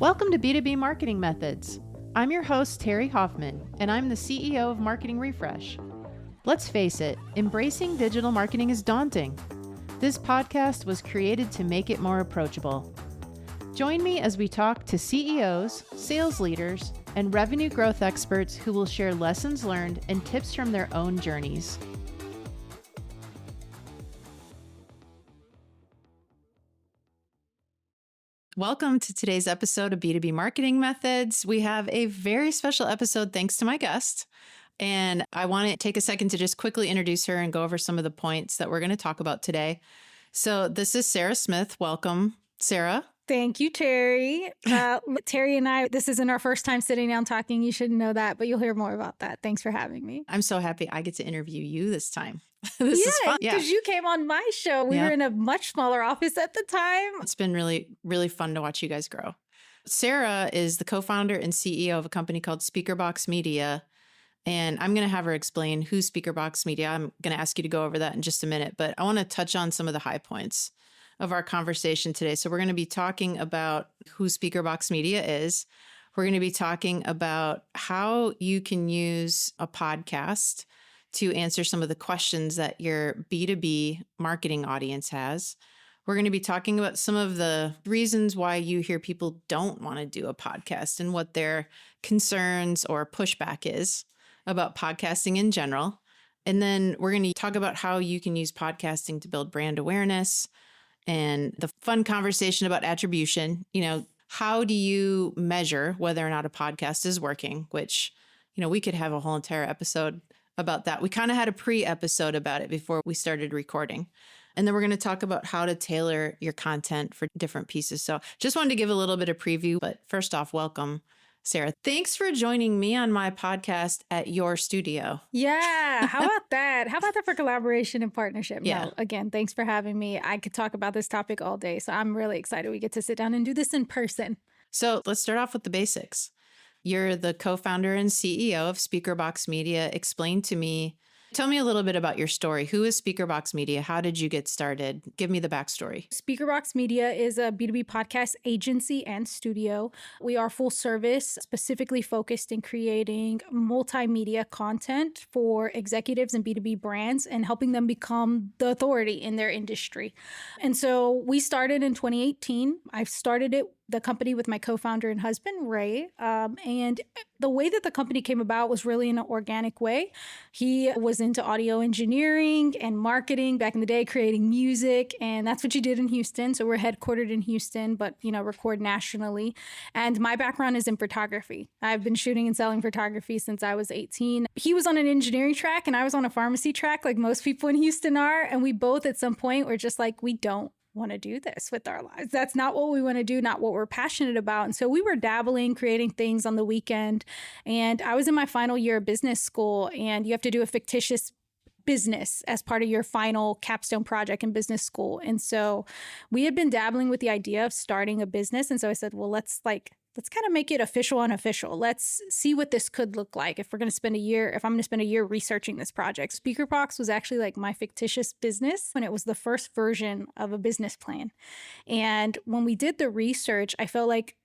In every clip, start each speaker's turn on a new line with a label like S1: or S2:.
S1: Welcome to B2B Marketing Methods. I'm your host, Terri Hoffman, and I'm the CEO of Marketing Refresh. Let's face it, embracing digital marketing is daunting. This podcast was created to make it more approachable. Join me as we talk to CEOs, sales leaders, and revenue growth experts who will share lessons learned and tips from their own journeys. Welcome to today's episode of B2B Marketing Methods. We have a very special episode thanks to my guest. And I want to take a second to just quickly introduce her and go over some of the points that we're going to talk about today. So this is Sarah Smith. Welcome, Sarah.
S2: Thank you, Terri. Terri and I, this isn't our first time sitting down talking. You should know that, but you'll hear more about that. Thanks for having me.
S1: I'm so happy I get to interview you this time. This is fun.
S2: Yeah, because you came on my show. We were in a much smaller office at the time.
S1: It's been really, really fun to watch you guys grow. Sarah is the co-founder and CEO of a company called SpeakerBox Media. And I'm going to have her explain who's SpeakerBox Media. I'm going to ask you to go over that in just a minute, but I want to touch on some of the high points of our conversation today. So we're going to be talking about who SpeakerBox Media is. We're going to be talking about how you can use a podcast to answer some of the questions that your B2B marketing audience has. We're going to be talking about some of the reasons why you hear people don't want to do a podcast and what their concerns or pushback is about podcasting in general. And then we're going to talk about how you can use podcasting to build brand awareness and the fun conversation about attribution. You know, how do you measure whether or not a podcast is working, which, you know, we could have a whole entire episode about that. We kind of had a pre-episode about it before we started recording. And then we're going to talk about how to tailor your content for different pieces. So just wanted to give a little bit of preview, but first off, welcome, Sarah. Thanks for joining me on my podcast at your studio.
S2: Yeah. How about that? How about that for collaboration and partnership?
S1: Yeah.
S2: No, again, thanks for having me. I could talk about this topic all day. So I'm really excited we get to sit down and do this in person.
S1: So let's start off with the basics. You're the co-founder and CEO of SpeakerBox Media. Tell me a little bit about your story. Who is SpeakerBox Media? How did you get started? Give me the backstory.
S2: SpeakerBox Media is a B2B podcast agency and studio. We are full service, specifically focused in creating multimedia content for executives and B2B brands and helping them become the authority in their industry. And so we started in 2018. I started the company with my co-founder and husband, Ray. And the way that the company came about was really in an organic way. He was into audio engineering and marketing back in the day, creating music. And that's what you did in Houston. So we're headquartered in Houston, but, you know, record nationally. And my background is in photography. I've been shooting and selling photography since I was 18. He was on an engineering track and I was on a pharmacy track, like most people in Houston are. And we both at some point were just like, we don't want to do this with our lives. That's not what we want to do, not what we're passionate about. And so we were dabbling, creating things on the weekend. And I was in my final year of business school, and you have to do a fictitious business as part of your final capstone project in business school. And so we had been dabbling with the idea of starting a business. And so I said, well, let's kind of make it official, unofficial. Let's see what this could look like if I'm going to spend a year researching this project. SpeakerBox was actually like my fictitious business, and it was the first version of a business plan. And when we did the research, I felt like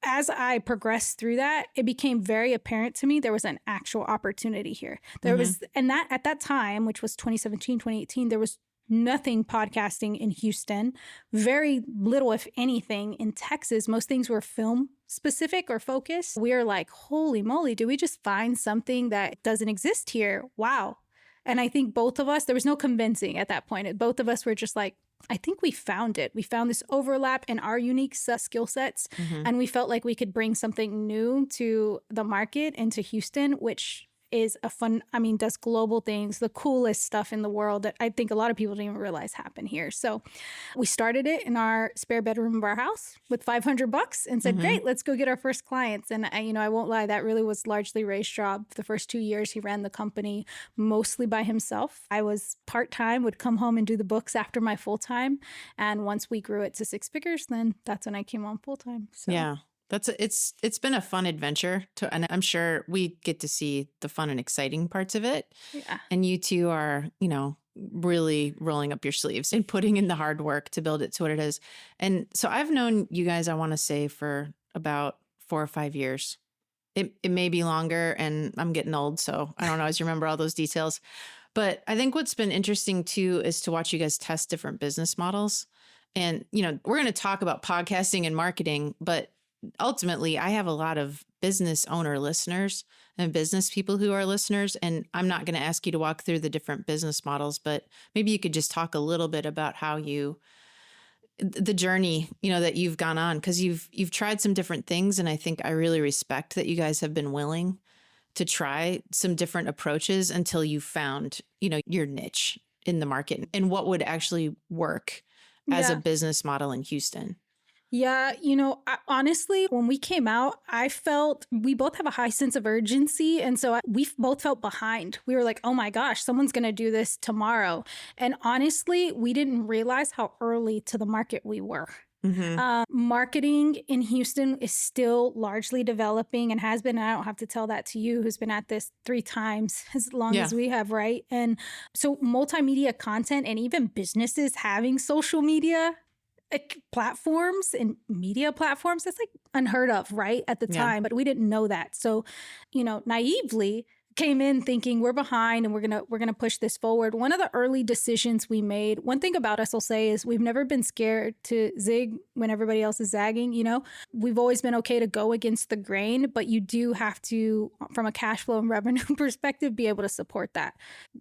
S2: as I progressed through that, it became very apparent to me there was an actual opportunity here. There was, and that at that time, which was 2017, 2018, there was nothing podcasting in Houston, very little, if anything, in Texas. Most things were film specific or focused. We are like, holy moly, do we just find something that doesn't exist here? Wow. And I think both of us, there was no convincing at that point. Both of us were just like, I think we found it. We found this overlap in our unique skill sets. And we felt like we could bring something new to the market and to Houston, which is does global things, the coolest stuff in the world that I think a lot of people didn't even realize happened here. So we started it in our spare bedroom of our house with $500 and said, great, let's go get our first clients. And I won't lie, that really was largely Ray's job. The first 2 years, he ran the company mostly by himself. I was part-time, would come home and do the books after my full-time. And once we grew it to 6 figures, then that's when I came on full-time. So.
S1: Yeah. It's been a fun adventure and I'm sure we get to see the fun and exciting parts of it.
S2: Yeah.
S1: And you two are, really rolling up your sleeves and putting in the hard work to build it to what it is. And so I've known you guys, I want to say, for about 4 or 5 years. It may be longer, and I'm getting old, so I don't always remember all those details. But I think what's been interesting too is to watch you guys test different business models. And, we're going to talk about podcasting and marketing, but ultimately I have a lot of business owner listeners and business people who are listeners. And I'm not going to ask you to walk through the different business models, but maybe you could just talk a little bit about how the journey, that you've gone on, because you've tried some different things. And I think I really respect that you guys have been willing to try some different approaches until you found, your niche in the market and what would actually work as a business model in Houston.
S2: Yeah, honestly, when we came out, I felt we both have a high sense of urgency. And so we both felt behind. We were like, oh my gosh, someone's going to do this tomorrow. And honestly, we didn't realize how early to the market we were.
S1: Mm-hmm.
S2: Marketing in Houston is still largely developing and has been. And I don't have to tell that to you, who's been at this 3 times as long as we have, right? And so multimedia content and even businesses having social media platforms and media platforms, that's like unheard of, right? At the time, but we didn't know that. So, naively came in thinking we're behind and we're gonna push this forward. One of the early decisions we made, one thing about us I'll say is we've never been scared to zig when everybody else is zagging. We've always been okay to go against the grain, but you do have to, from a cash flow and revenue perspective, be able to support that.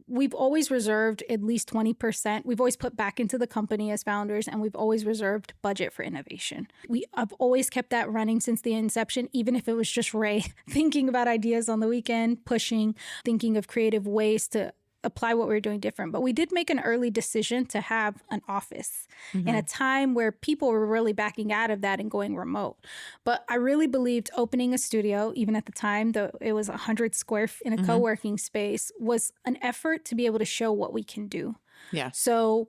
S2: We've always reserved at least 20%. We've always put back into the company as founders, and we've always reserved budget for innovation. I've always kept that running since the inception, even if it was just Ray thinking about ideas on the weekend, pushing, thinking of creative ways to apply what we're doing different. But we did make an early decision to have an office in a time where people were really backing out of that and going remote. But I really believed opening a studio, even at the time, though it was 100 square in a co-working space, was an effort to be able to show what we can do.
S1: Yeah.
S2: So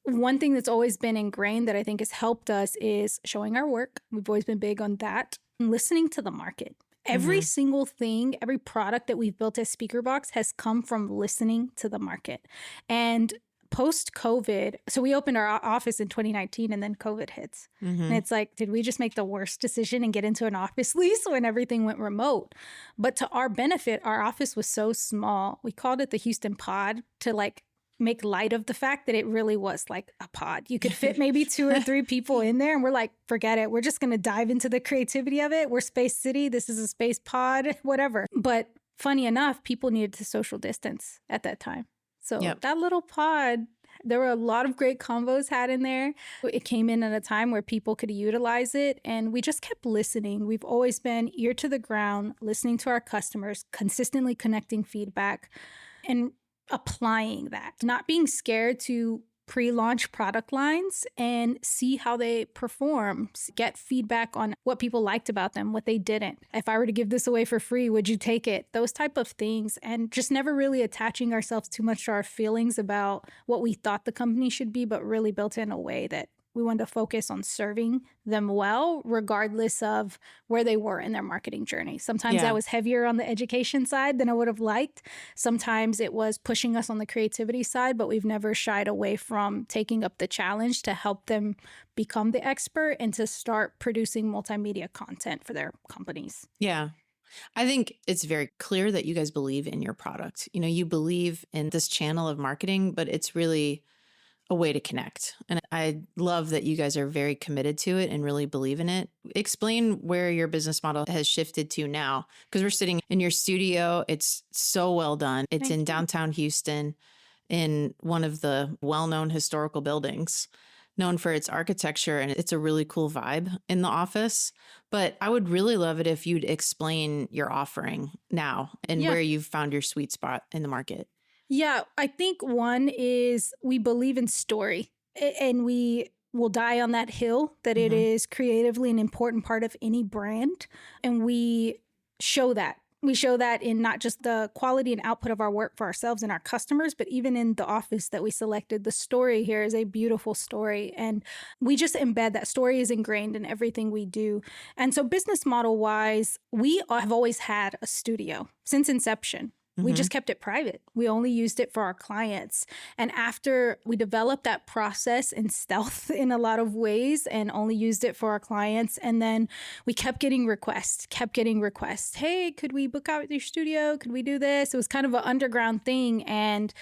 S2: one thing that's always been ingrained that I think has helped us is showing our work. We've always been big on that. And listening to the market. Every single thing, every product that we've built at SpeakerBox has come from listening to the market. And post-COVID, so we opened our office in 2019 and then COVID hits. And it's like, did we just make the worst decision and get into an office lease when everything went remote? But to our benefit, our office was so small. We called it the Houston Pod to make light of the fact that it really was like a pod. You could fit maybe 2 or 3 people in there, and we're like, forget it. We're just going to dive into the creativity of it. We're Space City. This is a space pod, whatever. But funny enough, people needed to social distance at that time. So that little pod, there were a lot of great combos had in there. It came in at a time where people could utilize it, and we just kept listening. We've always been ear to the ground, listening to our customers, consistently connecting feedback, and applying that, not being scared to pre-launch product lines and see how they perform, get feedback on what people liked about them, what they didn't. If I were to give this away for free, would you take it? Those type of things, and just never really attaching ourselves too much to our feelings about what we thought the company should be, but really built in a way that we wanted to focus on serving them well, regardless of where they were in their marketing journey. Sometimes that was heavier on the education side than I would have liked. Sometimes it was pushing us on the creativity side, but we've never shied away from taking up the challenge to help them become the expert and to start producing multimedia content for their companies.
S1: Yeah. I think it's very clear that you guys believe in your product. You believe in this channel of marketing, but it's really a way to connect. And I love that you guys are very committed to it and really believe in it. Explain where your business model has shifted to now, because we're sitting in your studio. It's so well done. It's in downtown Houston in one of the well-known historical buildings, known for its architecture, and it's a really cool vibe in the office. But I would really love it if you'd explain your offering now and where you've found your sweet spot in the market.
S2: Yeah, I think one is we believe in story, and we will die on that hill that it is creatively an important part of any brand. And we show that. We show that in not just the quality and output of our work for ourselves and our customers, but even in the office that we selected. The story here is a beautiful story. And we just embed that story is ingrained in everything we do. And so business model wise, we have always had a studio since inception. We
S1: Mhm.
S2: just kept it private. We only used it for our clients. And after we developed that process in stealth in a lot of ways and only used it for our clients, and then we kept getting requests. Hey, could we book out your studio? Could we do this? It was kind of an underground thing. And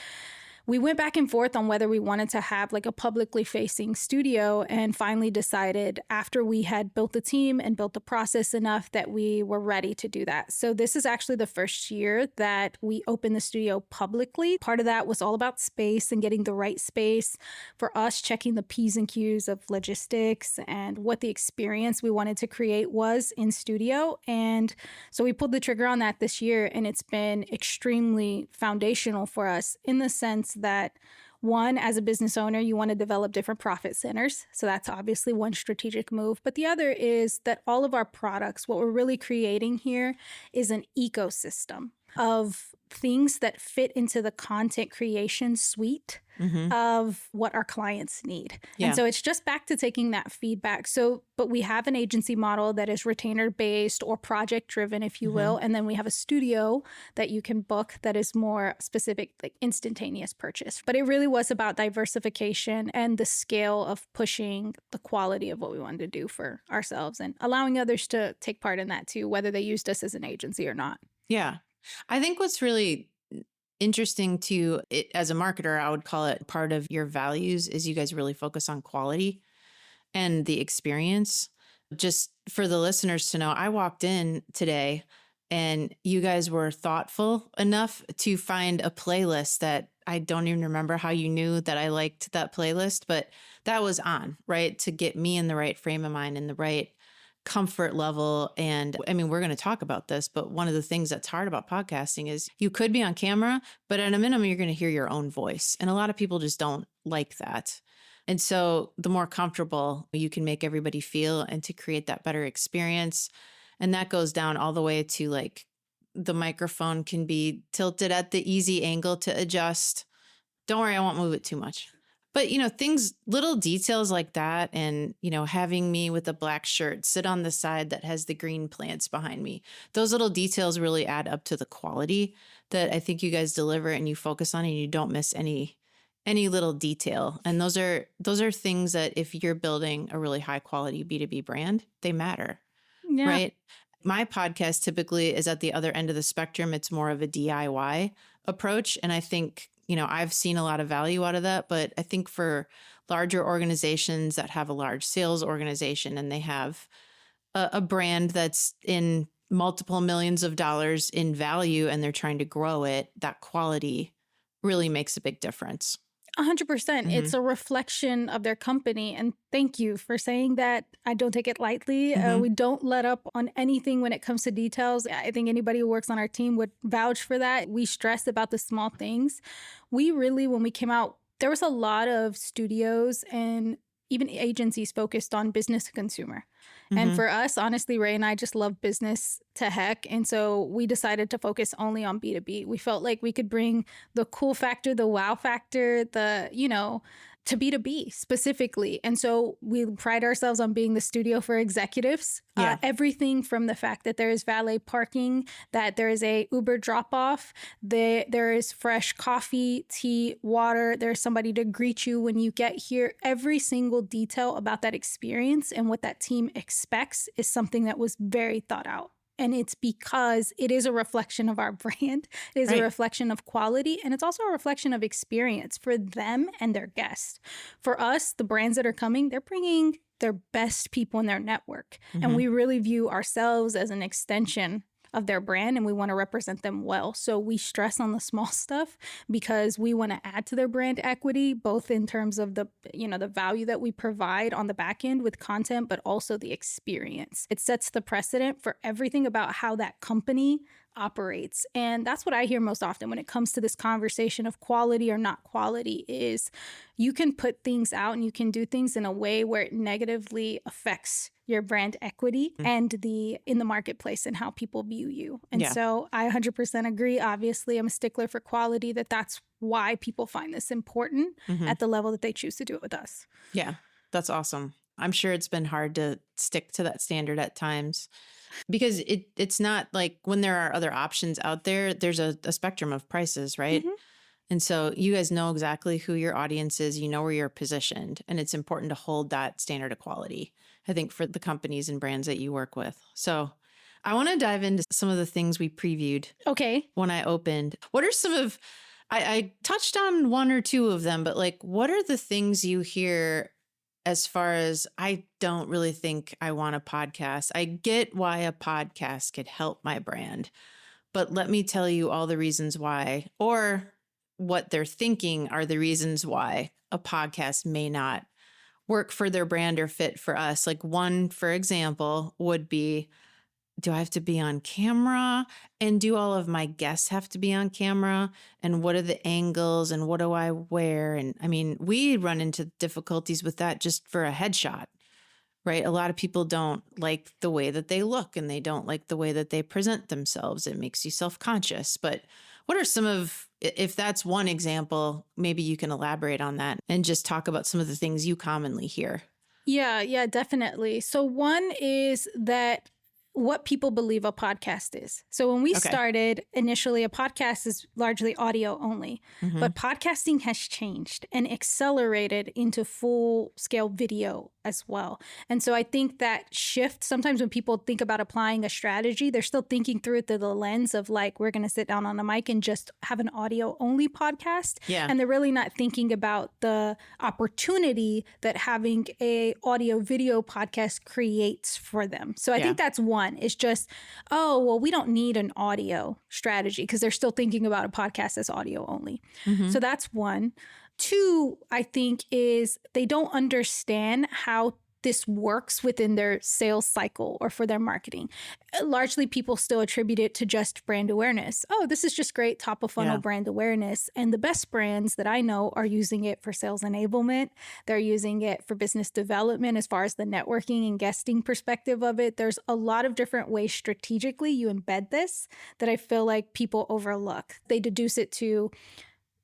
S2: we went back and forth on whether we wanted to have like a publicly facing studio, and finally decided after we had built the team and built the process enough that we were ready to do that. So this is actually the first year that we opened the studio publicly. Part of that was all about space and getting the right space for us, checking the P's and Q's of logistics and what the experience we wanted to create was in studio. And so we pulled the trigger on that this year, and it's been extremely foundational for us in the sense that, one, as a business owner, you want to develop different profit centers. So that's obviously one strategic move. But the other is that all of our products, what we're really creating here is an ecosystem of things that fit into the content creation suite of what our clients need.
S1: Yeah.
S2: And so it's just back to taking that feedback. So, but we have an agency model that is retainer based or project driven, if you will. And then we have a studio that you can book that is more specific, like instantaneous purchase. But it really was about diversification and the scale of pushing the quality of what we wanted to do for ourselves and allowing others to take part in that too, whether they used us as an agency or not.
S1: Yeah. I think what's really interesting to it as a marketer, I would call it part of your values, is you guys really focus on quality and the experience. Just for the listeners to know, I walked in today and you guys were thoughtful enough to find a playlist that I don't even remember how you knew that I liked that playlist, but that was on, right? To get me in the right frame of mind and the right comfort level. And I mean, we're going to talk about this, but one of the things that's hard about podcasting is you could be on camera, but at a minimum, you're going to hear your own voice. And a lot of people just don't like that. And so the more comfortable you can make everybody feel and to create that better experience. And that goes down all the way to like the microphone can be tilted at the easy angle to adjust. Don't worry, I won't move it too much. But, you know, things, little details like that. And, you know, having me with a black shirt sit on the side that has the green plants behind me. Those little details really add up to the quality that I think you guys deliver and you focus on, and you don't miss any little detail. And those are things that if you're building a really high quality B2B brand, they matter, right? My podcast typically is at the other end of the spectrum. It's more of a DIY approach. And I think, you know, I've seen a lot of value out of that, but I think for larger organizations that have a large sales organization and they have a brand that's in multiple millions of dollars in value and they're trying to grow it, that quality really makes a big difference.
S2: 100%. It's a reflection of their company. And thank you for saying that. I don't take it lightly. We don't let up on anything when it comes to details. I think anybody who works on our team would vouch for that. We stress about the small things. We really, when we came out, there was a lot of studios and even agencies focused on business to consumer. And for us, honestly, Ray and I just love business to heck. And so we decided to focus only on B2B. We felt like we could bring the cool factor, the wow factor, the, you know, to B2B specifically. And so we pride ourselves on being the studio for executives.
S1: Yeah.
S2: Everything from the fact that there is valet parking, that there is a Uber drop off, there is fresh coffee, tea, water, there's somebody to greet you when you get here. Every single detail about that experience and what that team expects is something that was very thought out. And it's because it is a reflection of our brand. It is a reflection of quality. And it's also a reflection of experience for them and their guests. For us, the brands that are coming, they're bringing their best people in their network. And we really view ourselves as an extension of their brand, and we want to represent them well. So we stress on the small stuff because we want to add to their brand equity, both in terms of the, you know, the value that we provide on the back end with content, but also the experience. It sets the precedent for everything about how that company operates. And that's what I hear most often when it comes to this conversation of quality or not quality is you can put things out and you can do things in a way where it negatively affects your brand equity and in the marketplace and how people view you. And so I 100% agree. Obviously, I'm a stickler for quality, that's why people find this important at the level that they choose to do it with us.
S1: Yeah, that's awesome. I'm sure it's been hard to stick to that standard at times. Because it's not like when there are other options out there, there's a spectrum of prices, right?
S2: Mhm.
S1: And so you guys know exactly who your audience is, you know where you're positioned, and it's important to hold that standard of quality, I think, for the companies and brands that you work with. So I want to dive into some of the things we previewed
S2: Okay.
S1: when I opened. What are some of, I touched on one or two of them, but like, what are the things you hear as far as, I don't really think I want a podcast? I get why a podcast could help my brand, but let me tell you all the reasons why, or what they're thinking are the reasons why a podcast may not work for their brand or fit for us. Like one, for example, would be, do I have to be on camera? And do all of my guests have to be on camera? And what are the angles? And what do I wear? And I mean, we run into difficulties with that just for a headshot, right? A lot of people don't like the way that they look and they don't like the way that they present themselves. It makes you self-conscious. But what are some of, if that's one example, maybe you can elaborate on that and just talk about some of the things you commonly hear.
S2: Yeah, definitely. So one is that what people believe a podcast is. So when we
S1: Okay.
S2: started, initially a podcast is largely audio only,
S1: Mhm.
S2: but podcasting has changed and accelerated into full scale video as well. And so I think that shift, sometimes when people think about applying a strategy, they're still thinking through it through the lens of like, we're going to sit down on a mic and just have an audio only podcast.
S1: Yeah.
S2: And they're really not thinking about the opportunity that having a audio video podcast creates for them. So I think that's one. It's just, oh, well, we don't need an audio strategy because they're still thinking about a podcast as audio only.
S1: Mhm.
S2: So that's one. Two, I think, is they don't understand how this works within their sales cycle or for their marketing. Largely, people still attribute it to just brand awareness. Oh, this is just great top of funnel brand awareness. And the best brands that I know are using it for sales enablement. They're using it for business development as far as the networking and guesting perspective of it. There's a lot of different ways strategically you embed this that I feel like people overlook. They deduce it to,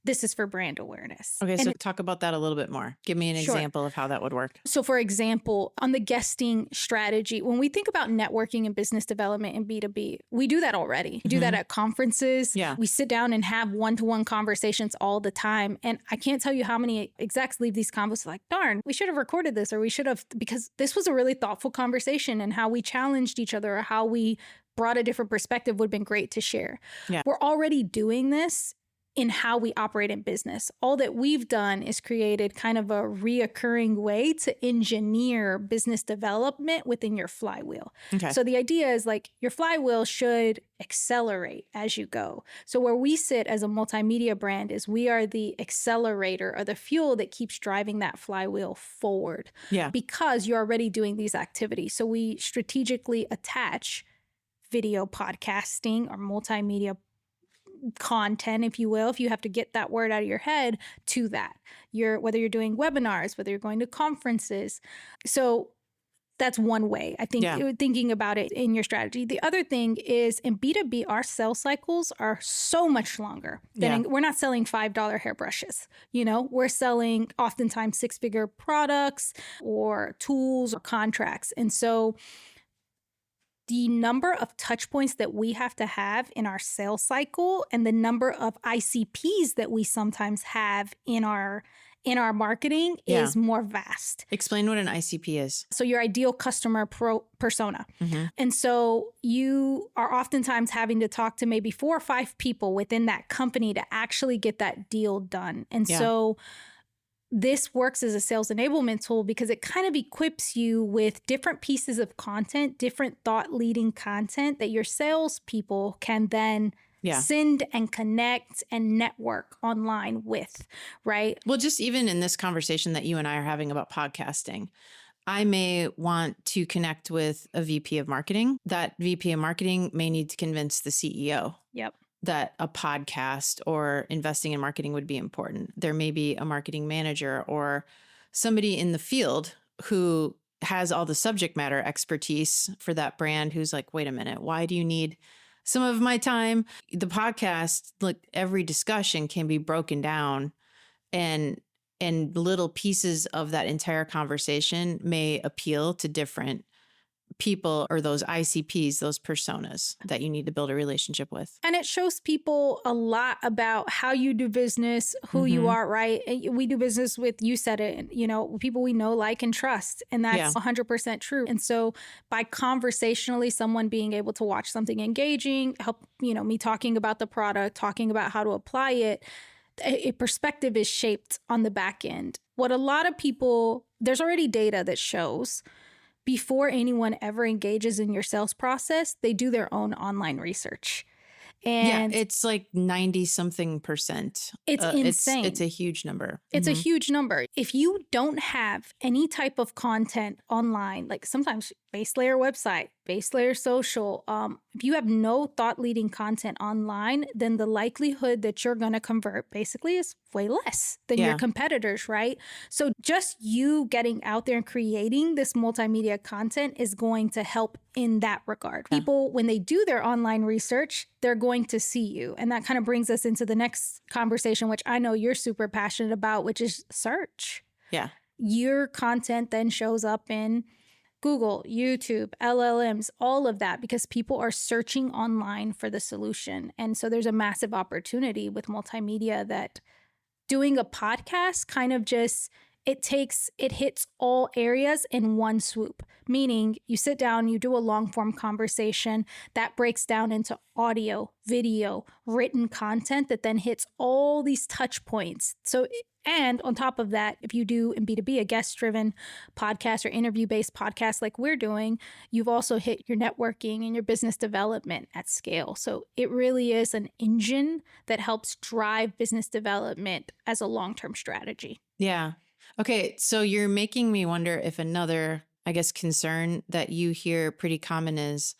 S2: this is for brand awareness.
S1: Okay,
S2: And
S1: so talk about that a little bit more. Give me an
S2: Sure.
S1: example of how that would work.
S2: So for example, on the guesting strategy, when we think about networking and business development in B2B, we do that already. We do that at conferences.
S1: Yeah.
S2: We sit down and have one-to-one conversations all the time. And I can't tell you how many execs leave these convos like, darn, we should have recorded this, or we should have, because this was a really thoughtful conversation, and how we challenged each other or how we brought a different perspective would have been great to share.
S1: Yeah.
S2: We're already doing this in how we operate in business. All that we've done is created kind of a reoccurring way to engineer business development within your flywheel.
S1: Okay.
S2: So the idea is like your flywheel should accelerate as you go. So where we sit as a multimedia brand is we are the accelerator or the fuel that keeps driving that flywheel forward.
S1: Yeah.
S2: Because you're already doing these activities. So we strategically attach video podcasting or multimedia content, if you will, if you have to get that word out of your head, to that. Whether you're doing webinars, whether you're going to conferences. So that's one way, I think, thinking about it in your strategy. The other thing is in B2B, our sales cycles are so much longer. We're not selling $5 hairbrushes. We're selling oftentimes six-figure products or tools or contracts. And so the number of touch points that we have to have in our sales cycle and the number of ICPs that we sometimes have in our marketing is more vast.
S1: Explain what an ICP is.
S2: So your ideal customer persona.
S1: Mm-hmm.
S2: And so you are oftentimes having to talk to maybe 4 or 5 people within that company to actually get that deal done. And so this works as a sales enablement tool because it kind of equips you with different pieces of content, different thought-leading content that your salespeople can then send and connect and network online with, right?
S1: Well, just even in this conversation that you and I are having about podcasting, I may want to connect with a VP of marketing. That VP of marketing may need to convince the CEO.
S2: Yep.
S1: That a podcast or investing in marketing would be important. There may be a marketing manager or somebody in the field who has all the subject matter expertise for that brand who's like, wait a minute, why do you need some of my time? The podcast, like every discussion can be broken down and little pieces of that entire conversation may appeal to different people or those ICPs, those personas that you need to build a relationship with.
S2: And it shows people a lot about how you do business, who you are, right? And we do business with, you said it, people we know, like, and trust. And that's 100% true. And so by conversationally someone being able to watch something engaging, help, me talking about the product, talking about how to apply it, a perspective is shaped on the back end. What a lot of people, there's already data that shows before anyone ever engages in your sales process, they do their own online research. And
S1: it's like 90 something percent.
S2: It's insane.
S1: It's a huge number.
S2: It's a huge number. If you don't have any type of content online, like sometimes base layer website, base layer social, if you have no thought leading content online, then the likelihood that you're going to convert basically is way less than your competitors, right? So just you getting out there and creating this multimedia content is going to help in that regard. People, when they do their online research, they're going to see you. And that kind of brings us into the next conversation, which I know you're super passionate about, which is search.
S1: Yeah.
S2: Your content then shows up in Google, YouTube, LLMs, all of that, because people are searching online for the solution. And so there's a massive opportunity with multimedia that doing a podcast kind of just, it hits all areas in one swoop, meaning you sit down, you do a long form conversation that breaks down into audio, video, written content that then hits all these touch points. And on top of that, if you do in B2B a guest-driven podcast or interview-based podcast like we're doing, you've also hit your networking and your business development at scale. So it really is an engine that helps drive business development as a long-term strategy.
S1: Yeah. Okay. So you're making me wonder if another, I guess, concern that you hear pretty common is,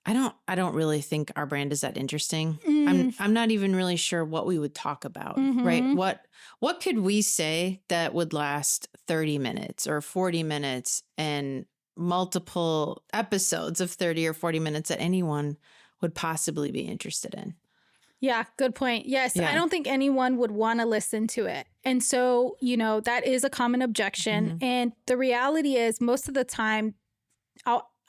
S1: I don't really think our brand is that interesting. I'm not even really sure what we would talk about, right? What could we say that would last 30 minutes or 40 minutes and multiple episodes of 30 or 40 minutes that anyone would possibly be interested in?
S2: Yeah, good point. Yes, I don't think anyone would want to listen to it. And so, that is a common objection. And the reality is most of the time,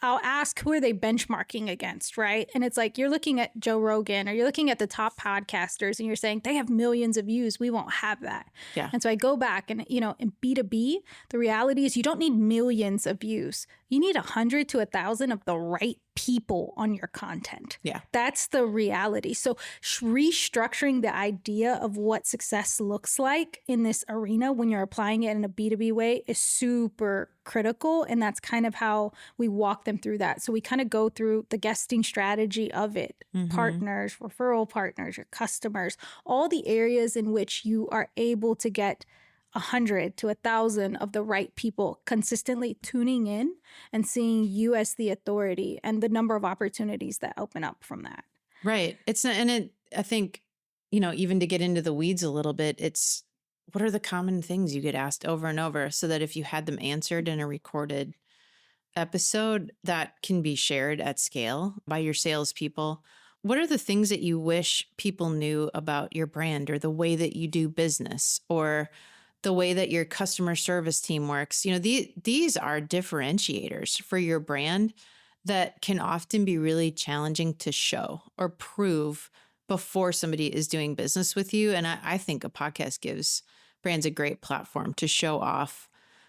S2: I'll ask, who are they benchmarking against, right? And it's like, you're looking at Joe Rogan or you're looking at the top podcasters and you're saying they have millions of views. We won't have that. Yeah. And so I go back and, in B2B, the reality is you don't need millions of views. You need 100 to 1,000 of the right people on your content. Yeah. That's the reality. So restructuring the idea of what success looks like in this arena when you're applying it in a B2B way is super critical. And that's kind of how we walk them through that. So we kind of go through the guesting strategy of it, partners, referral partners, your customers, all the areas in which you are able to get 100 to 1,000 of the right people consistently tuning in and seeing you as the authority and the number of opportunities that open up from that.
S1: Right. I think, even to get into the weeds a little bit, it's what are the common things you get asked over and over so that if you had them answered in a recorded episode that can be shared at scale by your salespeople. What are the things that you wish people knew about your brand or the way that you do business or the way that your customer service team works? These are differentiators for your brand that can often be really challenging to show or prove before somebody is doing business with you. And I think a podcast gives brands a great platform to show off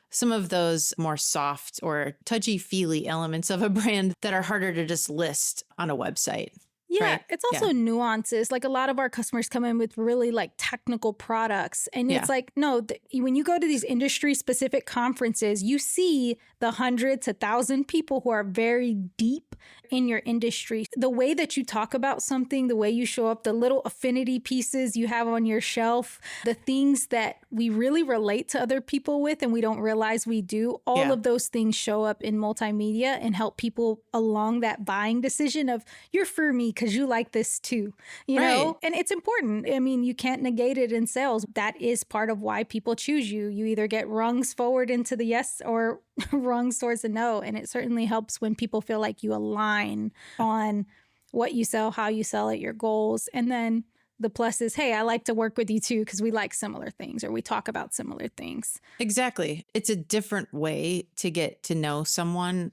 S1: some of those more soft or touchy-feely elements of a brand that are harder to just list on a website.
S2: Yeah,
S1: right?
S2: It's also nuances. Like a lot of our customers come in with really like technical products. And it's like, no, when you go to these industry specific conferences, you see the 100 to 1,000 people who are very deep in your industry. The way that you talk about something, the way you show up, the little affinity pieces you have on your shelf, the things that we really relate to other people with and we don't realize we do, all of those things show up in multimedia and help people along that buying decision of you're for me because you like this too, you know? And it's important. I mean, you can't negate it in sales. That is part of why people choose you. You either get rungs forward into the yes or rungs towards the no. And it certainly helps when people feel like you align on what you sell, how you sell it, your goals. And then the plus is, hey, I like to work with you too because we like similar things or we talk about similar things.
S1: Exactly. It's a different way to get to know someone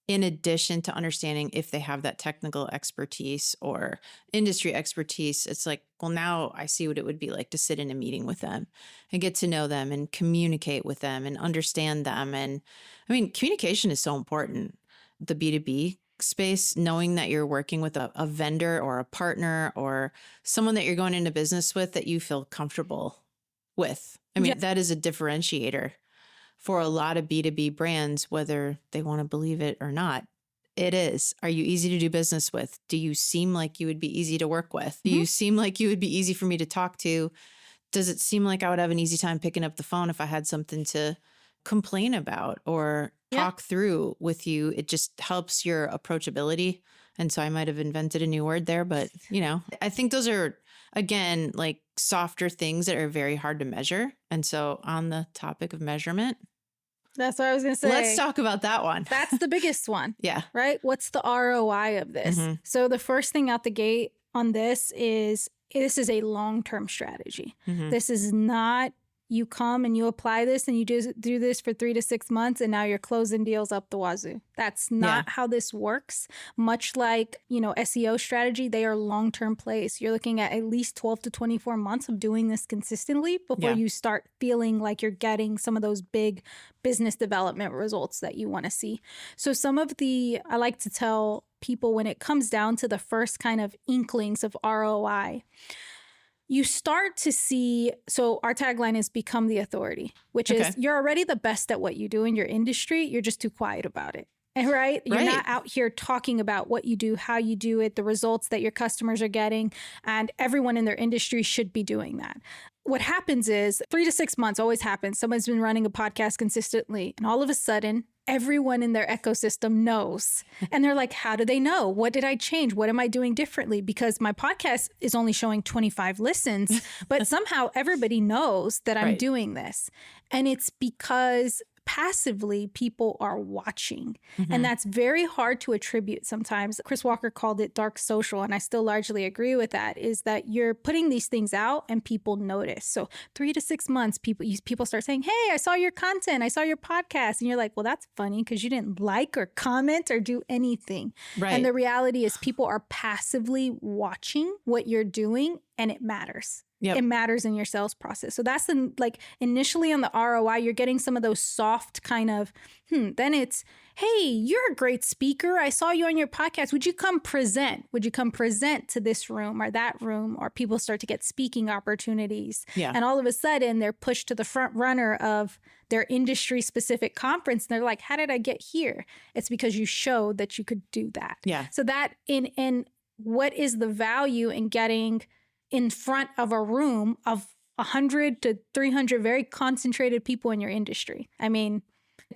S1: in addition to understanding if they have that technical expertise or industry expertise. It's like, well, now I see what it would be like to sit in a meeting with them and get to know them and communicate with them and understand them. And I mean, communication is so important. The B2B space, knowing that you're working with a vendor or a partner or someone that you're going into business with that you feel comfortable with. I mean, that is a differentiator for a lot of B2B brands, whether they want to believe it or not. It is. Are you easy to do business with? Do you seem like you would be easy to work with? Do you seem like you would be easy for me to talk to? Does it seem like I would have an easy time picking up the phone if I had something to complain about or talk through with you? It just helps your approachability. And so I might have invented a new word there, but I think those are, again, like softer things that are very hard to measure. And so on the topic of measurement,
S2: that's what I was going to say.
S1: Let's talk about that one.
S2: That's the biggest one.
S1: Yeah.
S2: Right? What's the ROI of this? So the first thing out the gate on this is a long-term strategy. This is not you come and you apply this and you do this for 3 to 6 months and now you're closing deals up the wazoo. That's not how this works. Much like, SEO strategy, they are long-term plays. You're looking at least 12 to 24 months of doing this consistently before you start feeling like you're getting some of those big business development results that you want to see. So I like to tell people when it comes down to the first kind of inklings of ROI, you start to see, so our tagline is become the authority, which is you're already the best at what you do in your industry. You're just too quiet about it. Right? You're not out here talking about what you do, how you do it, the results that your customers are getting, and everyone in their industry should be doing that. What happens is 3 to 6 months always happens. Someone's been running a podcast consistently, and all of a sudden, everyone in their ecosystem knows. And they're like, how do they know? What did I change? What am I doing differently? Because my podcast is only showing 25 listens, but somehow everybody knows that I'm doing this. And it's because passively people are watching. And that's very hard to attribute sometimes. Chris Walker called it dark social, and I still largely agree with that, is that you're putting these things out and people notice. So 3 to 6 months, people start saying, hey, I saw your content, I saw your podcast. And you're like, well, that's funny because you didn't like or comment or do anything. Right. And the reality is people are passively watching what you're doing, and it matters. It matters in your sales process. So that's initially on the ROI, you're getting some of those soft kind of, then it's, hey, you're a great speaker. I saw you on your podcast. Would you come present? Would you come present to this room or that room? Or people start to get speaking opportunities. Yeah. And all of a sudden they're pushed to the front runner of their industry specific conference. And they're like, how did I get here? It's because you showed that you could do that. Yeah. So that in what is the value in getting in front of a room of 100 to 300 very concentrated people in your industry? I mean,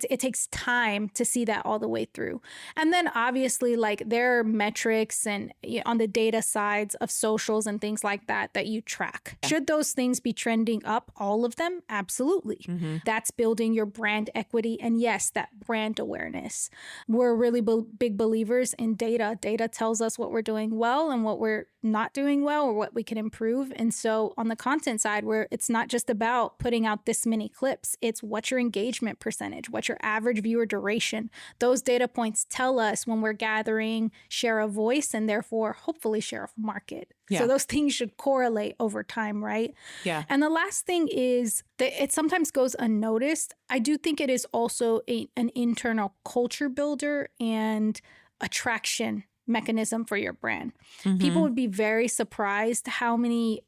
S2: it takes time to see that all the way through. And then obviously, there are metrics and on the data sides of socials and things like that you track. Yeah. Should those things be trending up, all of them? Absolutely. That's building your brand equity. And yes, that brand awareness. We're really big believers in data. Data tells us what we're doing well and what we're not doing well or what we can improve. And so on the content side, where it's not just about putting out this many clips, it's what's your engagement percentage, what's your average viewer duration. Those data points tell us when we're gathering share of voice and therefore hopefully share of market. Yeah. So those things should correlate over time, right? Yeah. And the last thing is that it sometimes goes unnoticed. I do think it is also an internal culture builder and attraction mechanism for your brand. People would be very surprised how many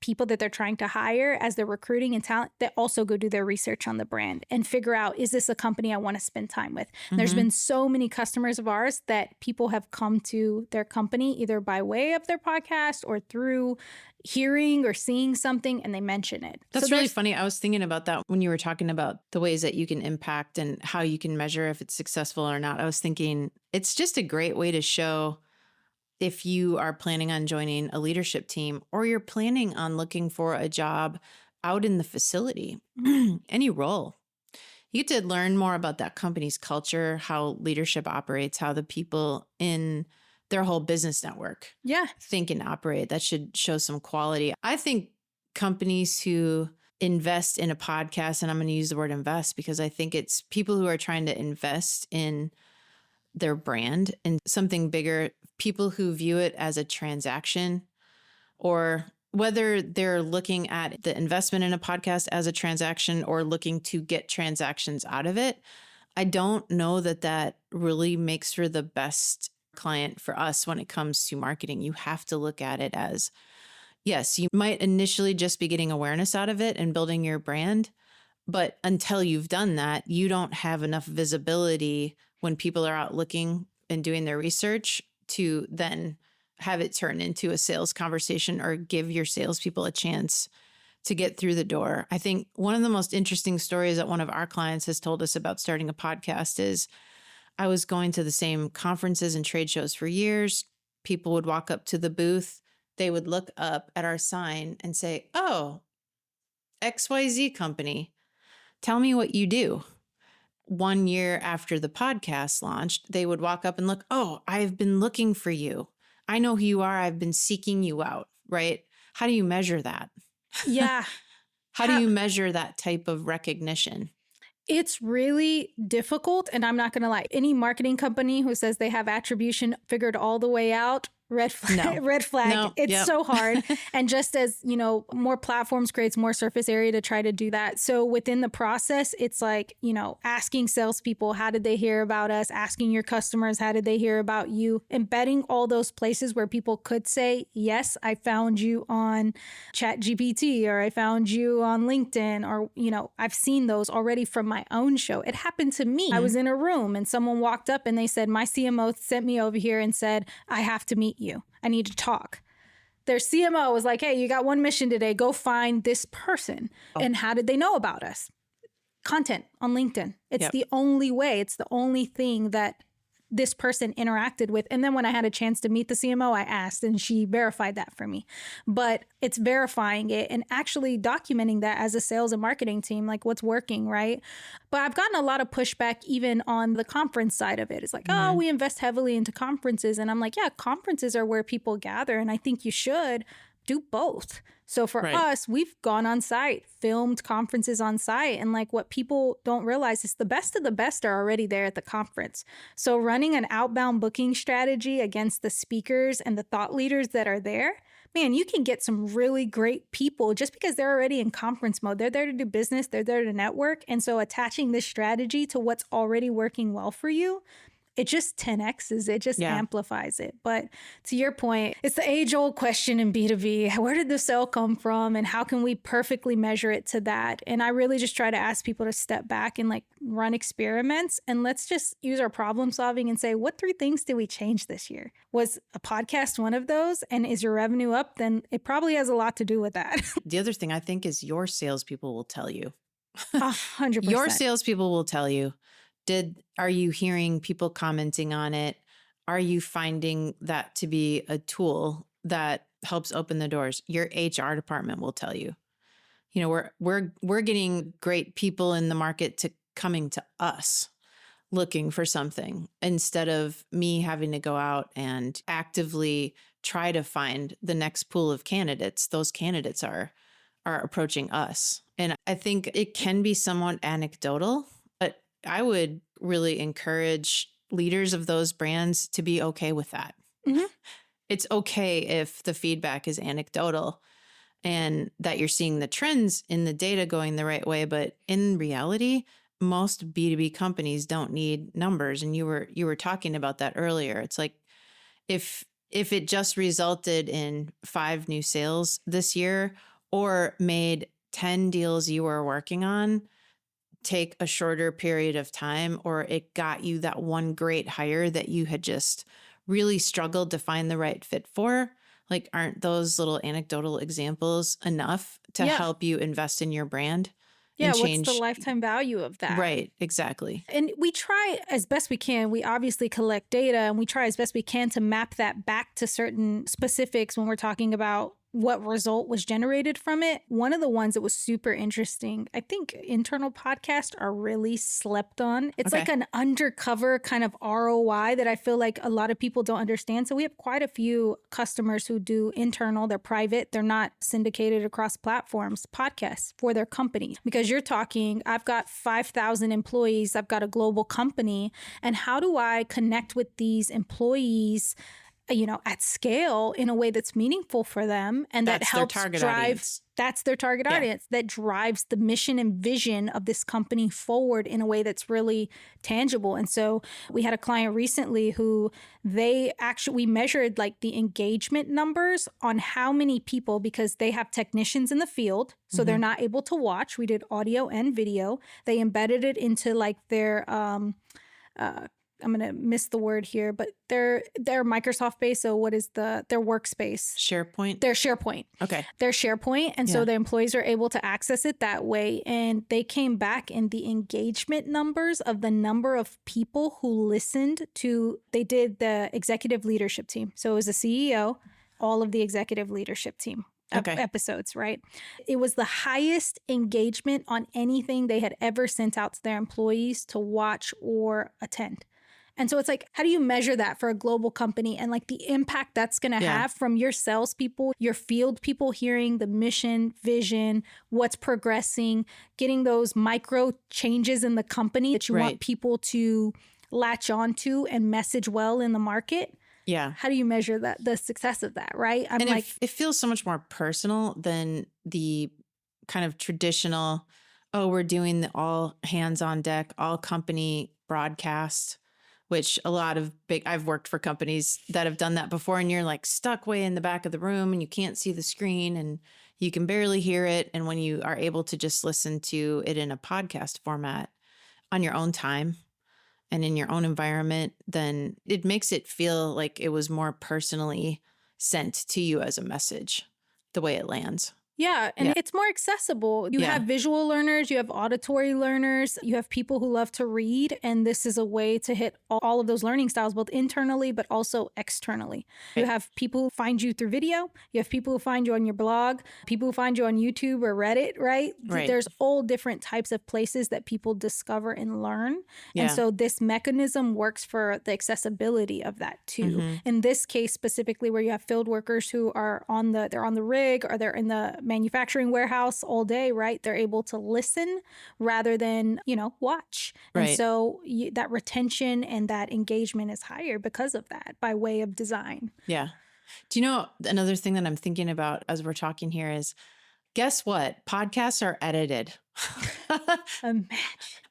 S2: people that they're trying to hire as they're recruiting and talent that also go do their research on the brand and figure out, is this a company I want to spend time with? There's been so many customers of ours that people have come to their company either by way of their podcast or through hearing or seeing something, and they mention it.
S1: That's really funny. I was thinking about that when you were talking about the ways that you can impact and how you can measure if it's successful or not. I was thinking it's just a great way to show if you are planning on joining a leadership team or you're planning on looking for a job out in the facility, any role. You get to learn more about that company's culture, how leadership operates, how the people in their whole business network think and operate. That should show some quality. I think companies who invest in a podcast, and I'm going to use the word invest because I think it's people who are trying to invest in their brand and something bigger, people who view it as a transaction, or whether they're looking at the investment in a podcast as a transaction or looking to get transactions out of it, I don't know that that really makes for the best client for us when it comes to marketing. You have to look at it as, yes, you might initially just be getting awareness out of it and building your brand. But until you've done that, you don't have enough visibility when people are out looking and doing their research to then have it turn into a sales conversation or give your salespeople a chance to get through the door. I think one of the most interesting stories that one of our clients has told us about starting a podcast is, I was going to the same conferences and trade shows for years. People would walk up to the booth. They would look up at our sign and say, "Oh, XYZ company, tell me what you do." 1 year after the podcast launched, they would walk up and look, "Oh, I've been looking for you. I know who you are. I've been seeking you out," right? How do you measure that?
S2: Yeah.
S1: How do you measure that type of recognition?
S2: It's really difficult. And I'm not going to lie, any marketing company who says they have attribution figured all the way out, red flag,
S1: No.
S2: red flag.
S1: No.
S2: It's
S1: Yep.
S2: so hard. And just as, more platforms creates more surface area to try to do that. So within the process, it's like, asking salespeople, how did they hear about us? Asking your customers, how did they hear about you? Embedding all those places where people could say, yes, I found you on ChatGPT, or I found you on LinkedIn, or, I've seen those already from my own show. It happened to me. I was in a room and someone walked up and they said, my CMO sent me over here and said, I have to meet you. I need to talk. Their CMO was like, hey, you got one mission today. Go find this person. Oh. And how did they know about us? Content on LinkedIn. It's the only way. It's the only thing that this person interacted with. And then when I had a chance to meet the CMO, I asked and she verified that for me. But it's verifying it and actually documenting that as a sales and marketing team, like what's working, right? But I've gotten a lot of pushback even on the conference side of it. It's like, oh, we invest heavily into conferences. And I'm like, yeah, conferences are where people gather. And I think you should do both. So for us, we've gone on site, filmed conferences on site. And like what people don't realize is the best of the best are already there at the conference. So running an outbound booking strategy against the speakers and the thought leaders that are there, man, you can get some really great people just because they're already in conference mode. They're there to do business. They're there to network. And so attaching this strategy to what's already working well for you, it just 10Xs, it just amplifies it. But to your point, it's the age-old question in B2B. Where did the sale come from and how can we perfectly measure it to that? And I really just try to ask people to step back and like run experiments and let's just use our problem solving and say, what 3 things did we change this year? Was a podcast one of those? And is your revenue up? Then it probably has a lot to do with that.
S1: The other thing I think is your salespeople will tell you.
S2: 100%.
S1: Your salespeople will tell you. Are you hearing people commenting on it? Are you finding that to be a tool that helps open the doors? Your HR department will tell you. We're getting great people in the market to coming to us looking for something instead of me having to go out and actively try to find the next pool of candidates. Those candidates are approaching us. And I think it can be somewhat anecdotal. I would really encourage leaders of those brands to be okay with that. Mm-hmm. It's okay if the feedback is anecdotal and that you're seeing the trends in the data going the right way. But in reality, most B2B companies don't need numbers. And you were talking about that earlier. It's like if it just resulted in 5 new sales this year or made 10 deals you were working on take a shorter period of time, or it got you that one great hire that you had just really struggled to find the right fit for, like, aren't those little anecdotal examples enough to help you invest in your brand?
S2: Yeah,
S1: change?
S2: What's the lifetime value of that?
S1: Right, exactly.
S2: And we try as best we can. We obviously collect data and we try as best we can to map that back to certain specifics when we're talking about what result was generated from it. One of the ones that was super interesting, I think internal podcasts are really slept on. It's like an undercover kind of ROI that I feel like a lot of people don't understand. So we have quite a few customers who do internal, they're private, they're not syndicated across platforms, podcasts for their company. Because you're talking, I've got 5,000 employees, I've got a global company, and how do I connect with these employees at scale in a way that's meaningful for them and that helps drive, that's their target audience, that drives the mission and vision of this company forward in a way that's really tangible. And so we had a client recently who we measured like the engagement numbers on how many people, because they have technicians in the field, so they're not able to watch. We did audio and video. They embedded it into like their, I'm going to miss the word here, but they're Microsoft based. So what is their workspace?
S1: SharePoint?
S2: Their SharePoint.
S1: Okay.
S2: Their SharePoint. And so the employees are able to access it that way. And they came back and the engagement numbers of the number of people who listened to, they did the executive leadership team. So it was the CEO, all of the executive leadership team. Episodes, right? It was the highest engagement on anything they had ever sent out to their employees to watch or attend. And so it's like, how do you measure that for a global company and like the impact that's going to have from your salespeople, your field people hearing the mission, vision, what's progressing, getting those micro changes in the company that you want people to latch onto and message well in the market?
S1: Yeah.
S2: How do you measure that, the success of that, right?
S1: It feels so much more personal than the kind of traditional, we're doing the all hands on deck, all company broadcast, which I've worked for companies that have done that before, and you're like stuck way in the back of the room and you can't see the screen and you can barely hear it. And when you are able to just listen to it in a podcast format on your own time and in your own environment, then it makes it feel like it was more personally sent to you as a message, the way it lands.
S2: Yeah. And it's more accessible. You have visual learners, you have auditory learners, you have people who love to read. And this is a way to hit all of those learning styles, both internally, but also externally. You have people who find you through video. You have people who find you on your blog, people who find you on YouTube or Reddit, right? There's all different types of places that people discover and learn. And so this mechanism works for the accessibility of that too. In this case, specifically where you have field workers who are they're on the rig or they're in the manufacturing warehouse all day, right? They're able to listen rather than, watch. And so that retention and that engagement is higher because of that by way of design. Yeah.
S1: Do you know another thing that I'm thinking about as we're talking here is, guess what? Podcasts are edited.
S2: Imagine.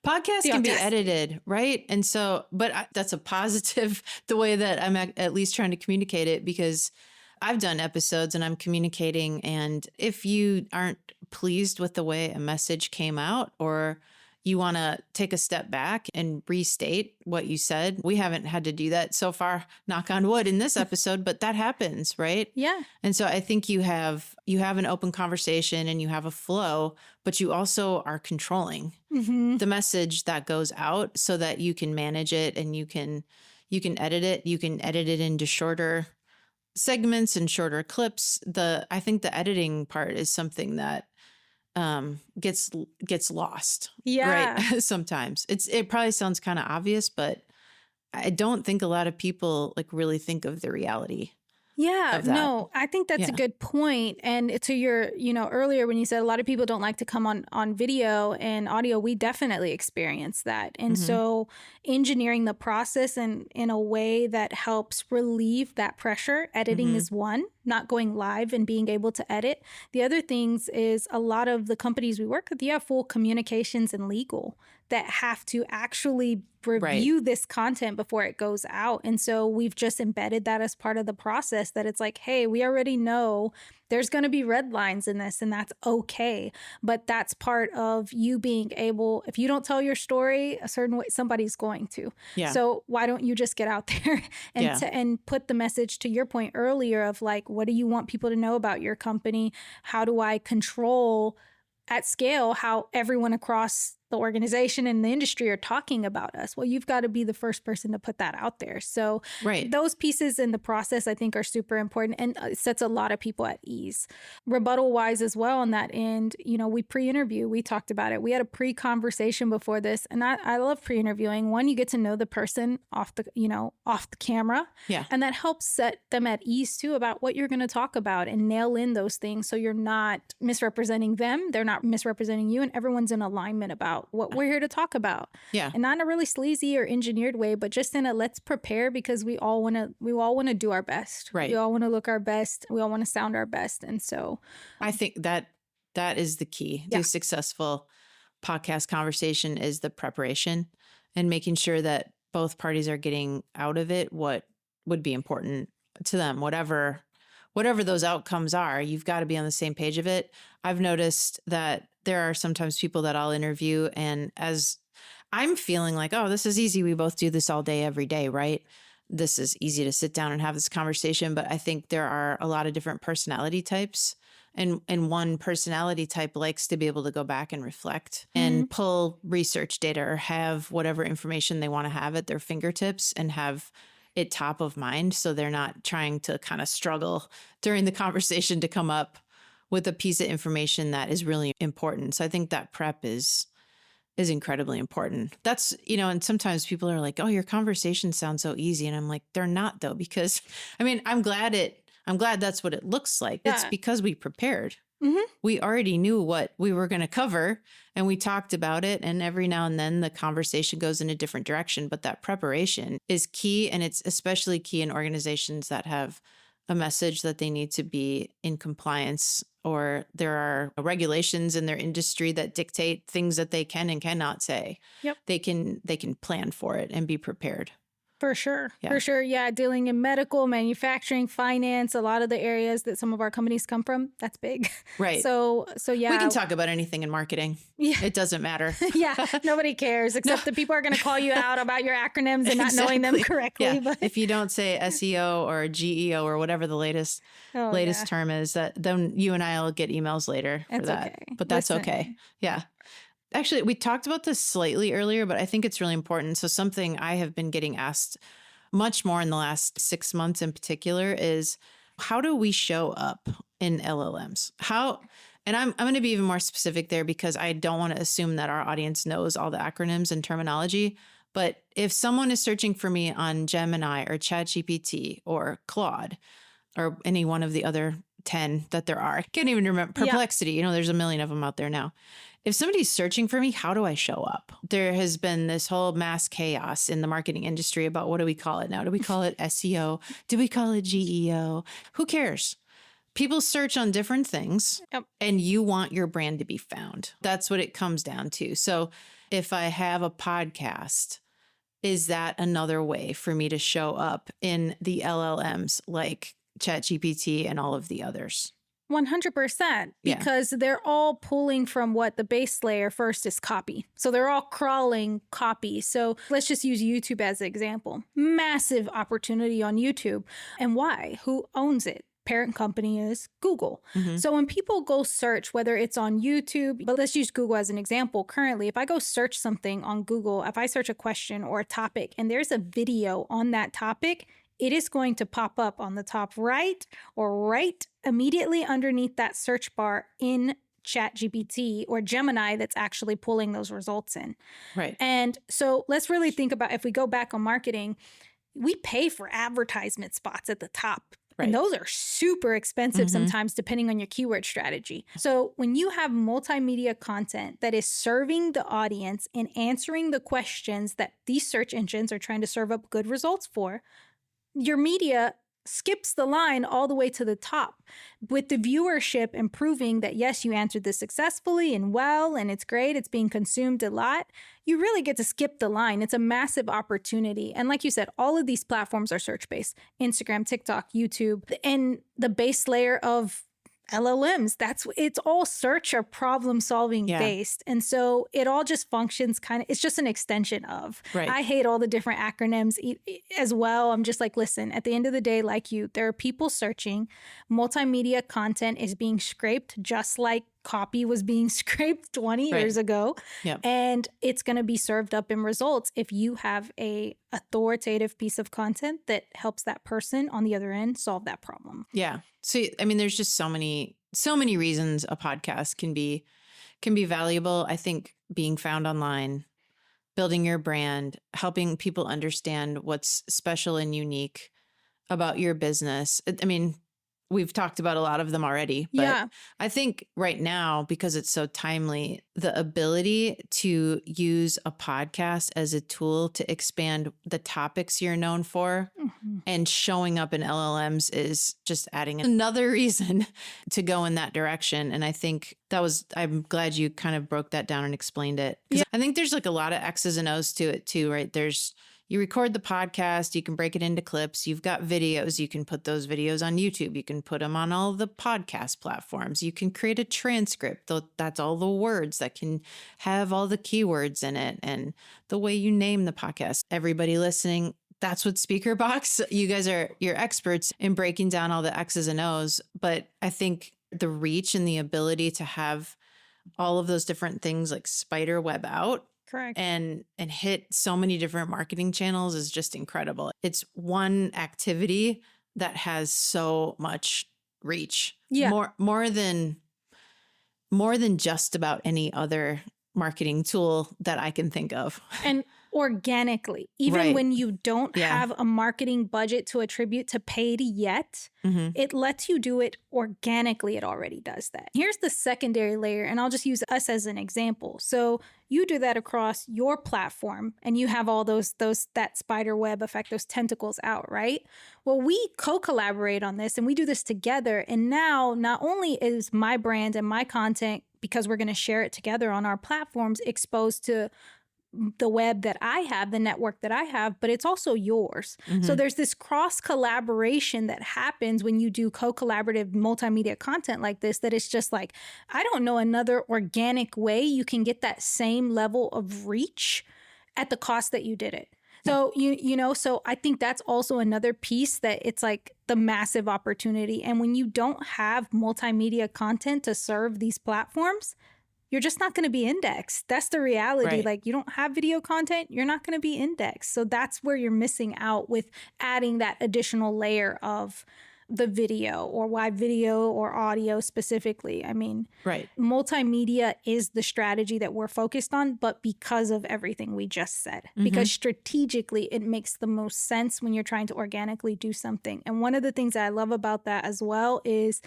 S1: Podcasts can be edited, right? And so, that's a positive, the way that I'm at least trying to communicate it, because I've done episodes and I'm communicating. And if you aren't pleased with the way a message came out, or you want to take a step back and restate what you said, we haven't had to do that so far, knock on wood, in this episode, but that happens, right?
S2: Yeah.
S1: And so I think you have an open conversation and you have a flow, but you also are controlling the message that goes out so that you can manage it and you can edit it. You can edit it into shorter segments and shorter clips. I think the editing part is something that gets lost.
S2: Yeah.
S1: Right. Sometimes it probably sounds kind of obvious, but I don't think a lot of people really think of the reality.
S2: Yeah, no, I think that's a good point. And to your, earlier when you said a lot of people don't like to come on video and audio, we definitely experience that. And so engineering the process in a way that helps relieve that pressure, editing is one, not going live and being able to edit. The other things is a lot of the companies we work with, you have full communications and legal that have to actually review this content before it goes out. And so we've just embedded that as part of the process, that it's like, hey, we already know there's going to be red lines in this, and that's okay. But that's part of you being able, if you don't tell your story a certain way, somebody's going to. Yeah. So why don't you just get out there and put the message, to your point earlier, of like, what do you want people to know about your company? How do I control at scale how everyone across the organization and the industry are talking about us. Well, you've got to be the first person to put that out there. So those pieces in the process, I think, are super important, and it sets a lot of people at ease. Rebuttal wise as well on that end, we pre-interview, we talked about it. We had a pre-conversation before this, and I love pre-interviewing. One, you get to know the person off the camera.
S1: Yeah.
S2: And that helps set them at ease too about what you're going to talk about and nail in those things. So you're not misrepresenting them. They're not misrepresenting you, and everyone's in alignment about what we're here to talk about.
S1: Yeah.
S2: And not in a really sleazy or engineered way, but just in a let's prepare, because we all want to do our best.
S1: Right.
S2: We all want to look our best. We all want to sound our best. And so
S1: I think that is the key to a successful podcast conversation is the preparation and making sure that both parties are getting out of it what would be important to them, whatever those outcomes are. You've got to be on the same page of it. I've noticed that there are sometimes people that I'll interview, and as I'm feeling like, oh, this is easy. We both do this all day, every day, right? This is easy to sit down and have this conversation. But I think there are a lot of different personality types. And one personality type likes to be able to go back and reflect and pull research data or have whatever information they want to have at their fingertips and have it top of mind. So they're not trying to kind of struggle during the conversation to come up with a piece of information that is really important. So I think that prep is incredibly important. That's, and sometimes people are like, oh, your conversations sound so easy. And I'm like, they're not though, because I'm glad that's what it looks like. Yeah. It's because we prepared. Mm-hmm. We already knew what we were going to cover and we talked about it. And every now and then the conversation goes in a different direction. But that preparation is key. And it's especially key in organizations that have a message that they need to be in compliance, or there are regulations in their industry that dictate things that they can and cannot say. Yep. They can plan for it and be prepared.
S2: For sure. Yeah. For sure. Yeah. Dealing in medical, manufacturing, finance, a lot of the areas that some of our companies come from, that's big.
S1: Right.
S2: So yeah.
S1: We can talk about anything in marketing. Yeah. It doesn't matter.
S2: Yeah. Nobody cares except the people are going to call you out about your acronyms and not knowing them correctly.
S1: Yeah.
S2: But
S1: if you don't say SEO or GEO or whatever the latest term is, then you and I will get emails later for that. Okay. But that's okay. Yeah. Actually, we talked about this slightly earlier, but I think it's really important. So something I have been getting asked much more in the last 6 months in particular is, how do we show up in LLMs? And I'm going to be even more specific there because I don't want to assume that our audience knows all the acronyms and terminology. But if someone is searching for me on Gemini or ChatGPT or Claude or any one of the other 10 that there are, I can't even remember, Perplexity, there's a million of them out there now. If somebody's searching for me, how do I show up? There has been this whole mass chaos in the marketing industry about what do we call it now? Do we call it SEO? Do we call it GEO? Who cares? People search on different things and you want your brand to be found. That's what it comes down to. So if I have a podcast, is that another way for me to show up in the LLMs like ChatGPT and all of the others?
S2: 100%, because they're all pulling from what the base layer first is copy. So they're all crawling copy. So let's just use YouTube as an example. Massive opportunity on YouTube. And why? Who owns it? Parent company is Google. Mm-hmm. So when people go search, whether it's on YouTube, but let's use Google as an example. Currently, if I go search something on Google, if I search a question or a topic and there's a video on that topic, it is going to pop up on the top right or right immediately underneath that search bar in ChatGPT or Gemini that's actually pulling those results in.
S1: Right.
S2: And so let's really think about, if we go back on marketing, we pay for advertisement spots at the top. Right. And those are super expensive sometimes depending on your keyword strategy. So when you have multimedia content that is serving the audience and answering the questions that these search engines are trying to serve up good results for, your media skips the line all the way to the top, with the viewership improving that, yes, you answered this successfully and well, and it's great, it's being consumed a lot. You really get to skip the line. It's a massive opportunity. And like you said, all of these platforms are search-based: Instagram, TikTok, YouTube, and the base layer of LLMs. It's all search or problem solving based. And so it all just functions it's just an extension of. Right. I hate all the different acronyms as well. I'm just like, listen, at the end of the day, like there are people searching. Multimedia content is being scraped just like copy was being scraped 20
S1: Right.
S2: years ago.
S1: Yep.
S2: And it's going to be served up in results if you have a authoritative piece of content that helps that person on the other end solve that problem.
S1: Yeah. So, I mean, there's just so many reasons a podcast can be valuable. I think being found online, building your brand, helping people understand what's special and unique about your business. I mean, we've talked about a lot of them already, but
S2: Yeah.
S1: I think right now, because it's so timely, the ability to use a podcast as a tool to expand the topics you're known for and showing up in LLMs is just adding another reason to go in that direction. And I think I'm glad you kind of broke that down and explained it. Because I think there's like a lot of X's and O's to it too, right? You record the podcast, you can break it into clips. You've got videos. You can put those videos on YouTube. You can put them on all the podcast platforms. You can create a transcript. That's all the words that can have all the keywords in it and the way you name the podcast. Everybody listening, that's what SpeakerBox, you're experts in breaking down all the X's and O's. But I think the reach and the ability to have all of those different things like spider web out,
S2: Correct.
S1: and hit so many different marketing channels is just incredible. It's one activity that has so much reach.
S2: Yeah.
S1: More than just about any other marketing tool that I can think of.
S2: And organically, even
S1: Right.
S2: when you don't
S1: Yeah.
S2: have a marketing budget to attribute to paid yet, it lets you do it organically. It already does that. Here's the secondary layer, and I'll just use us as an example. So you do that across your platform and you have all that spider web effect, those tentacles out, right? Well, we co-collaborate on this and we do this together. And now not only is my brand and my content, because we're going to share it together on our platforms, exposed to the web that I have, the network that I have, but it's also yours. So there's this cross collaboration that happens when you do co-collaborative multimedia content like this, that it's just like, I don't know another organic way you can get that same level of reach at the cost that you did it. So, so I think that's also another piece that it's like the massive opportunity. And when you don't have multimedia content to serve these platforms, you're just not going to be indexed. That's the reality.
S1: Right.
S2: Like, you don't have video content, you're not going to be indexed. So that's where you're missing out with adding that additional layer of the video, or why video or audio specifically. I mean,
S1: Right.
S2: multimedia is the strategy that we're focused on, but because of everything we just said, because strategically it makes the most sense when you're trying to organically do something. And one of the things that I love about that as well is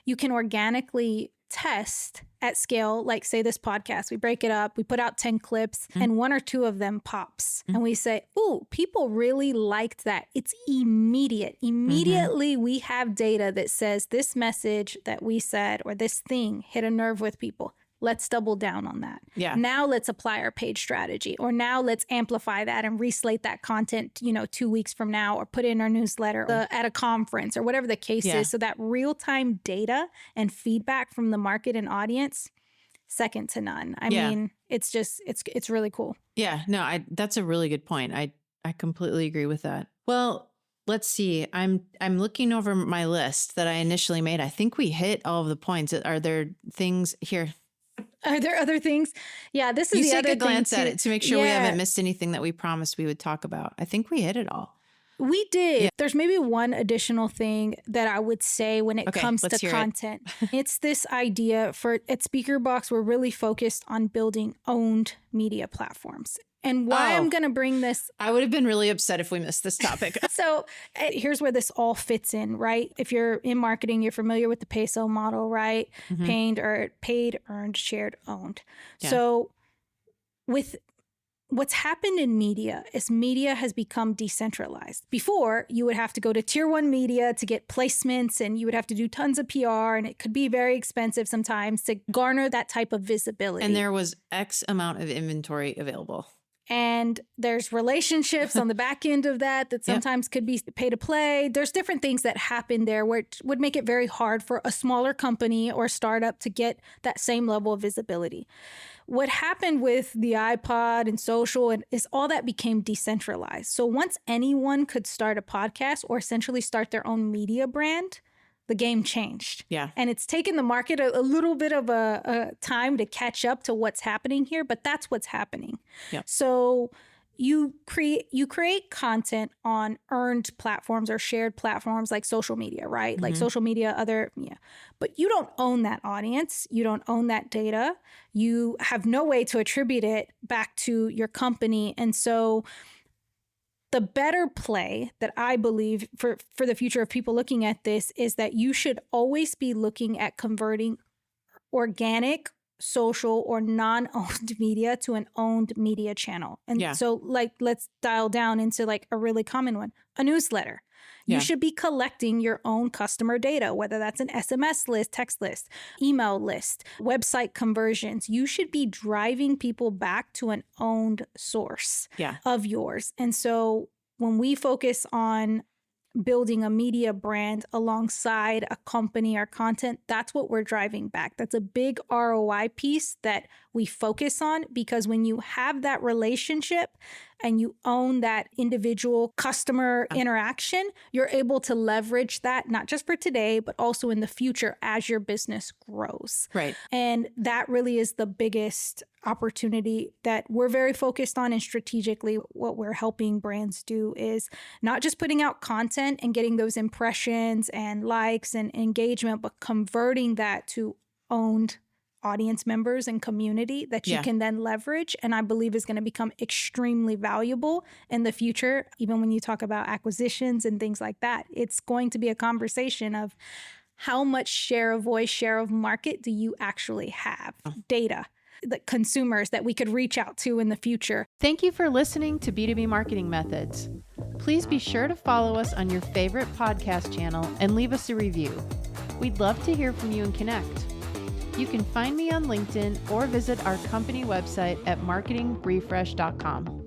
S2: you can organically test at scale. Like, say this podcast, we break it up, we put out 10 clips and one or two of them pops and we say, ooh, people really liked that. It's immediate. Immediately we have data that says this message that we said or this thing hit a nerve with people. Let's double down on that.
S1: Yeah.
S2: Now let's apply our page strategy, or now let's amplify that and reslate that content, 2 weeks from now, or put in our newsletter at a conference or whatever the case is. So that real-time data and feedback from the market and audience, second to none. I mean, it's just, it's really cool.
S1: Yeah, no, that's a really good point. I completely agree with that. Well, let's see. I'm looking over my list that I initially made. I think we hit all of the points. Are there things here?
S2: Are there other things? Yeah, this is
S1: You
S2: the
S1: take
S2: other
S1: a glance
S2: thing
S1: at
S2: too.
S1: it to make sure we haven't missed anything that we promised we would talk about. I think we hit it all.
S2: We did.
S1: Yeah.
S2: There's maybe one additional thing that I would say when it comes to content. It's this idea at SpeakerBox, we're really focused on building owned media platforms. And why I'm going to bring this.
S1: I would have been really upset if we missed this topic.
S2: So here's where this all fits in, right? If you're in marketing, you're familiar with the peso model, right? Paid, earned, shared, owned.
S1: Yeah.
S2: So with what's happened in media is media has become decentralized. Before, you would have to go to tier 1 media to get placements, and you would have to do tons of PR, and it could be very expensive sometimes to garner that type of visibility.
S1: And there was X amount of inventory available.
S2: And there's relationships on the back end of that sometimes could be pay to play. There's different things that happen there where it would make it very hard for a smaller company or startup to get that same level of visibility. What happened with the iPod and social is all that became decentralized. So once anyone could start a podcast or essentially start their own media brand, the game changed.
S1: Yeah.
S2: And it's taken the market a little bit of a time to catch up to what's happening here, but that's what's happening.
S1: Yeah.
S2: So you create content on earned platforms or shared platforms like social media, right? Like social media, but you don't own that audience. You don't own that data. You have no way to attribute it back to your company. And so the better play that I believe for the future of people looking at this is that you should always be looking at converting organic, social, or non-owned media to an owned media channel. And so like, let's dial down into like a really common one, a newsletter. You should be collecting your own customer data, whether that's an SMS list, text list, email list, website conversions. You should be driving people back to an owned source of yours. And so when we focus on building a media brand alongside a company or content, that's what we're driving back. That's a big ROI piece that we focus on, because when you have that relationship and you own that individual customer interaction, you're able to leverage that not just for today, but also in the future as your business grows.
S1: Right.
S2: And that really is the biggest opportunity that we're very focused on. And strategically, what we're helping brands do is not just putting out content and getting those impressions and likes and engagement, but converting that to owned audience members and community that you can then leverage. And I believe is going to become extremely valuable in the future. Even when you talk about acquisitions and things like that, it's going to be a conversation of how much share of voice, share of market do you actually have? Data, the consumers that we could reach out to in the future.
S1: Thank you for listening to B2B Marketing Methods. Please be sure to follow us on your favorite podcast channel and leave us a review. We'd love to hear from you and connect. You can find me on LinkedIn or visit our company website at marketingrefresh.com.